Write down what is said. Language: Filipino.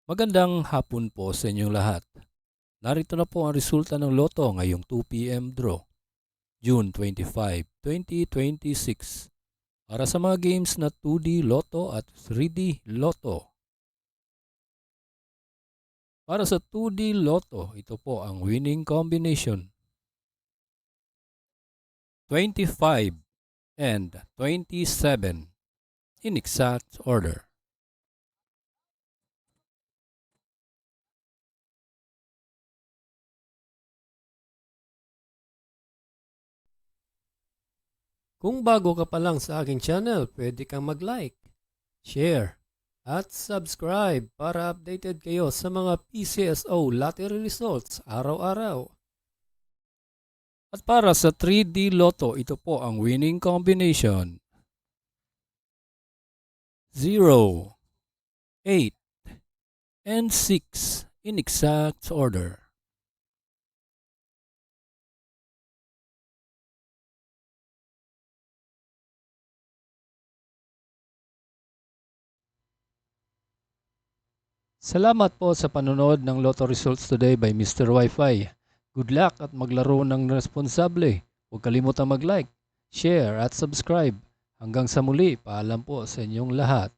Magandang hapon po sa inyong lahat. Narito na po ang resulta ng loto ngayong 2 p.m. draw, June 25, 2026. Para sa mga games na 2D Lotto at 3D Lotto. Para sa 2D Lotto, ito po ang winning combination. 25 and 27 in exact order. Kung bago ka pa lang sa aking channel, pwede kang mag-like, share, at subscribe para updated kayo sa mga PCSO lottery results araw-araw. At para sa 3D Lotto, ito po ang winning combination. 0, 8, and 6 in exact order. Salamat po sa panonood ng Lotto Results Today by Mr. Wi-Fi. Good luck at maglaro ng responsable. Huwag kalimutang mag-like, share at subscribe. Hanggang sa muli, paalam po sa inyong lahat.